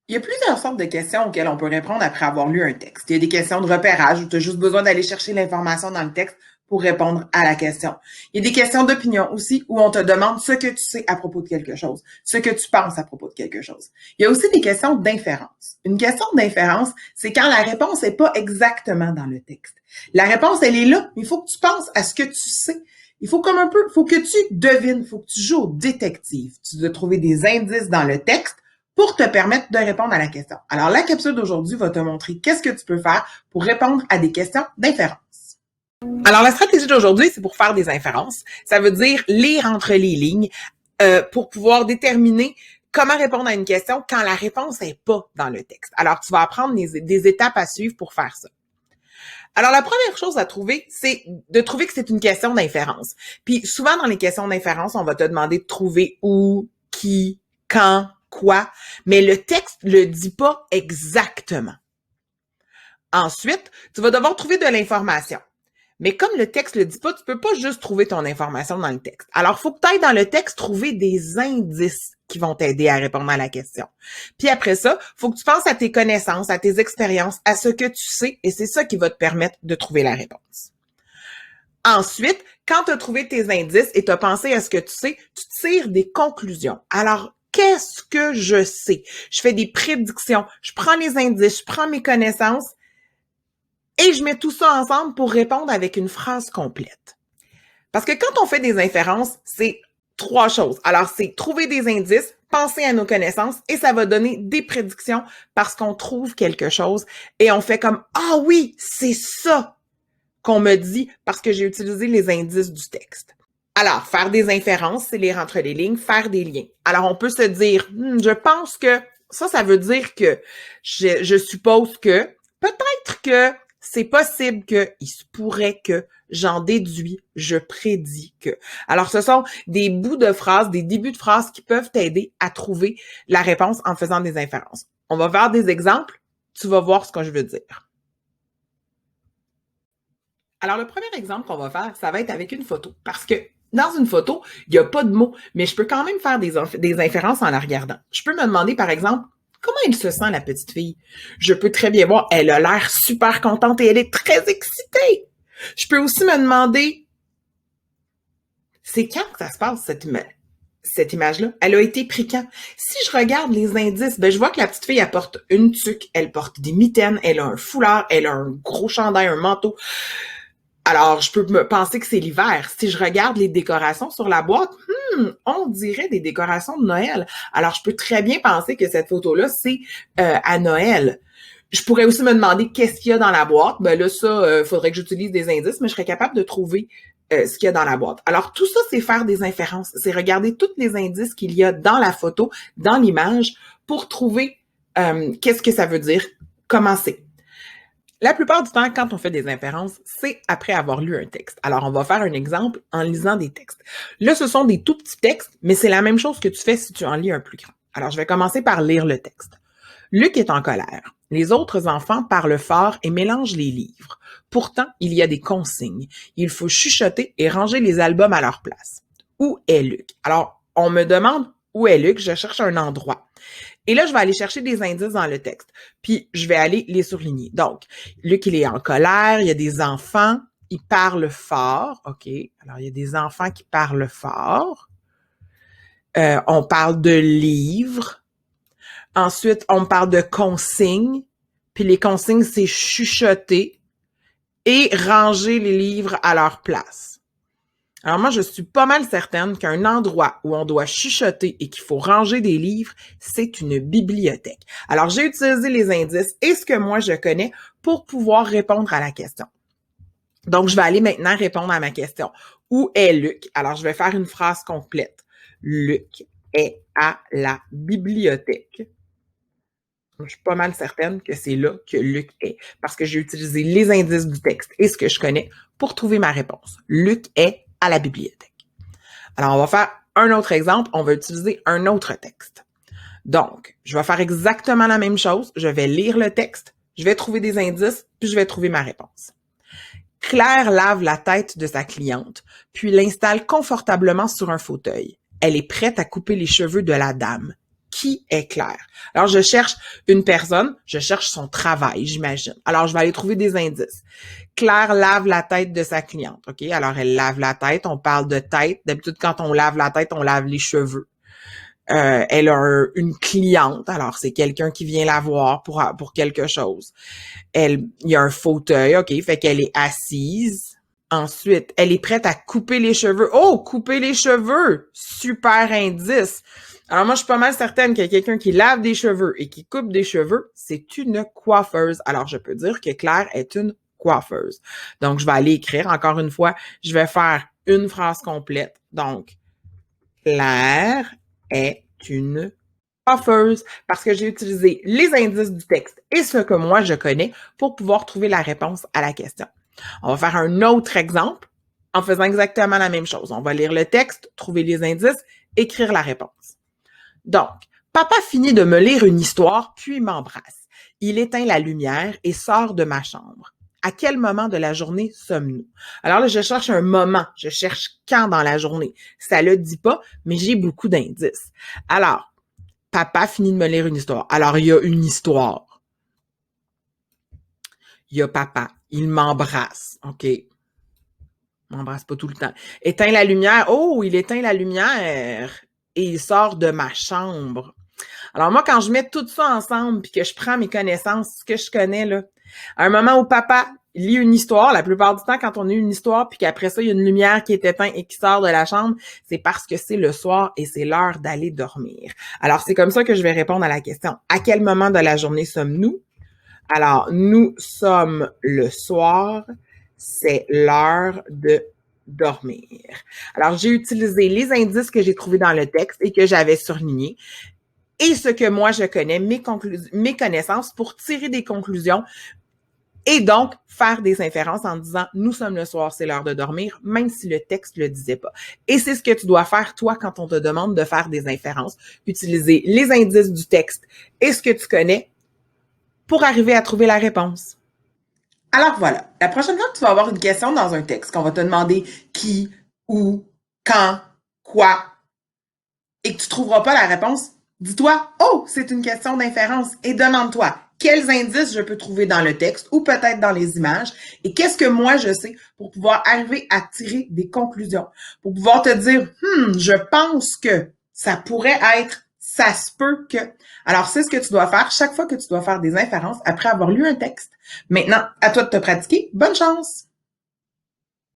Il y a plusieurs sortes de questions auxquelles on peut répondre après avoir lu un texte. Il y a des questions de repérage où tu as juste besoin d'aller chercher l'information dans le texte pour répondre à la question. Il y a des questions d'opinion aussi où on te demande ce que tu sais à propos de quelque chose, ce que tu penses à propos de quelque chose. Il y a aussi des questions d'inférence. Une question d'inférence, c'est quand la réponse n'est pas exactement dans le texte. La réponse, elle est là, mais il faut que tu penses à ce que tu sais. Il faut comme un peu, il faut que tu devines, il faut que tu joues au détective. Tu dois trouver des indices dans le texte pour te permettre de répondre à la question. Alors, la capsule d'aujourd'hui va te montrer qu'est-ce que tu peux faire pour répondre à des questions d'inférence. Alors, la stratégie d'aujourd'hui, c'est pour faire des inférences. Ça veut dire lire entre les lignes pour pouvoir déterminer comment répondre à une question quand la réponse n'est pas dans le texte. Alors, tu vas apprendre des étapes à suivre pour faire ça. Alors, la première chose à trouver, c'est de trouver que c'est une question d'inférence. Puis, souvent, dans les questions d'inférence, on va te demander de trouver où, qui, quand, quoi, mais le texte le dit pas exactement. Ensuite, tu vas devoir trouver de l'information. Mais comme le texte le dit pas, tu peux pas juste trouver ton information dans le texte. Alors, il faut que tu ailles dans le texte trouver des indices qui vont t'aider à répondre à la question. Puis après ça, faut que tu penses à tes connaissances, à tes expériences, à ce que tu sais, et c'est ça qui va te permettre de trouver la réponse. Ensuite, quand tu as trouvé tes indices et tu as pensé à ce que tu sais, tu tires des conclusions. Alors, qu'est-ce que je sais? Je fais des prédictions, je prends les indices, je prends mes connaissances et je mets tout ça ensemble pour répondre avec une phrase complète. Parce que quand on fait des inférences, c'est trois choses. Alors, c'est trouver des indices, penser à nos connaissances et ça va donner des prédictions parce qu'on trouve quelque chose et on fait comme « Ah oui, c'est ça qu'on me dit parce que j'ai utilisé les indices du texte ». Alors, faire des inférences, c'est lire entre les lignes, faire des liens. Alors, on peut se dire, je pense que ça veut dire que je suppose que, peut-être que c'est possible que, il se pourrait que, j'en déduis, je prédis que. Alors, ce sont des bouts de phrases, des débuts de phrases qui peuvent t'aider à trouver la réponse en faisant des inférences. On va faire des exemples, tu vas voir ce que je veux dire. Alors, le premier exemple qu'on va faire, ça va être avec une photo. Parce que dans une photo, il n'y a pas de mots, mais je peux quand même faire des inférences en la regardant. Je peux me demander, par exemple, comment elle se sent, la petite fille? Je peux très bien voir, elle a l'air super contente et elle est très excitée. Je peux aussi me demander, c'est quand que ça se passe, cette image-là? Elle a été prise quand? Si je regarde les indices, je vois que la petite fille, elle porte une tuque, elle porte des mitaines, elle a un foulard, elle a un gros chandail, un manteau. Alors, je peux me penser que c'est l'hiver. Si je regarde les décorations sur la boîte, on dirait des décorations de Noël. Alors, je peux très bien penser que cette photo-là, c'est à Noël. Je pourrais aussi me demander qu'est-ce qu'il y a dans la boîte. Là, ça, faudrait que j'utilise des indices, mais je serais capable de trouver ce qu'il y a dans la boîte. Alors, tout ça, c'est faire des inférences. C'est regarder tous les indices qu'il y a dans la photo, dans l'image, pour trouver qu'est-ce que ça veut dire, comment c'est. La plupart du temps, quand on fait des inférences, c'est après avoir lu un texte. Alors, on va faire un exemple en lisant des textes. Là, ce sont des tout petits textes, mais c'est la même chose que tu fais si tu en lis un plus grand. Alors, je vais commencer par lire le texte. Luc est en colère. Les autres enfants parlent fort et mélangent les livres. Pourtant, il y a des consignes. Il faut chuchoter et ranger les albums à leur place. Où est Luc? Alors, on me demande où est Luc? Je cherche un endroit. Et là, je vais aller chercher des indices dans le texte. Puis, je vais aller les surligner. Donc, Luc, il est en colère, il y a des enfants, ils parlent fort. OK. Alors, il y a des enfants qui parlent fort. On parle de livres. Ensuite, on parle de consignes. Puis, les consignes, c'est chuchoter et ranger les livres à leur place. Alors moi, je suis pas mal certaine qu'un endroit où on doit chuchoter et qu'il faut ranger des livres, c'est une bibliothèque. Alors, j'ai utilisé les indices et ce que moi je connais pour pouvoir répondre à la question. Donc, je vais aller maintenant répondre à ma question. Où est Luc? Alors, je vais faire une phrase complète. Luc est à la bibliothèque. Je suis pas mal certaine que c'est là que Luc est, parce que j'ai utilisé les indices du texte et ce que je connais pour trouver ma réponse. Luc est à la bibliothèque. Alors, on va faire un autre exemple. On va utiliser un autre texte. Donc, je vais faire exactement la même chose. Je vais lire le texte, je vais trouver des indices, puis je vais trouver ma réponse. Claire lave la tête de sa cliente, puis l'installe confortablement sur un fauteuil. Elle est prête à couper les cheveux de la dame. qui est Claire? Alors, je cherche une personne, je cherche son travail, j'imagine. Alors, je vais aller trouver des indices. Claire lave la tête de sa cliente, OK? Alors, elle lave la tête, on parle de tête. D'habitude, quand on lave la tête, on lave les cheveux. Elle a une cliente, alors c'est quelqu'un qui vient la voir pour quelque chose. Il y a un fauteuil, OK, fait qu'elle est assise. Ensuite, elle est prête à couper les cheveux. Oh, couper les cheveux! Super indice! Alors moi, je suis pas mal certaine qu'il y a quelqu'un qui lave des cheveux et qui coupe des cheveux, c'est une coiffeuse. Alors, je peux dire que Claire est une coiffeuse. Donc, je vais aller écrire, encore une fois, je vais faire une phrase complète. Donc, Claire est une coiffeuse parce que j'ai utilisé les indices du texte et ce que moi je connais pour pouvoir trouver la réponse à la question. On va faire un autre exemple en faisant exactement la même chose. On va lire le texte, trouver les indices, écrire la réponse. Donc, papa finit de me lire une histoire, puis m'embrasse. Il éteint la lumière et sort de ma chambre. À quel moment de la journée sommes-nous? Alors là, je cherche un moment. Je cherche quand dans la journée. Ça le dit pas, mais j'ai beaucoup d'indices. Alors, papa finit de me lire une histoire. Alors, il y a une histoire. Il y a papa. Il m'embrasse. OK. Il m'embrasse pas tout le temps. Éteint la lumière. Oh, il éteint la lumière et il sort de ma chambre. Alors moi, quand je mets tout ça ensemble puis que je prends mes connaissances, ce que je connais, là, à un moment où papa lit une histoire, la plupart du temps, quand on lit une histoire puis qu'après ça, il y a une lumière qui est éteinte et qui sort de la chambre, c'est parce que c'est le soir et c'est l'heure d'aller dormir. Alors, c'est comme ça que je vais répondre à la question. À quel moment de la journée sommes-nous? Alors, nous sommes le soir, c'est l'heure de dormir. Alors, j'ai utilisé les indices que j'ai trouvés dans le texte et que j'avais surlignés et ce que moi je connais, mes connaissances pour tirer des conclusions et donc faire des inférences en disant nous sommes le soir, c'est l'heure de dormir, même si le texte le disait pas. Et c'est ce que tu dois faire toi quand on te demande de faire des inférences, utiliser les indices du texte et ce que tu connais pour arriver à trouver la réponse. Alors voilà, la prochaine fois que tu vas avoir une question dans un texte, qu'on va te demander qui, où, quand, quoi, et que tu trouveras pas la réponse, dis-toi, oh, c'est une question d'inférence et demande-toi quels indices je peux trouver dans le texte ou peut-être dans les images et qu'est-ce que moi je sais pour pouvoir arriver à tirer des conclusions, pour pouvoir te dire, je pense que ça pourrait être, ça se peut que. Alors, c'est ce que tu dois faire chaque fois que tu dois faire des inférences après avoir lu un texte. Maintenant, à toi de te pratiquer. Bonne chance!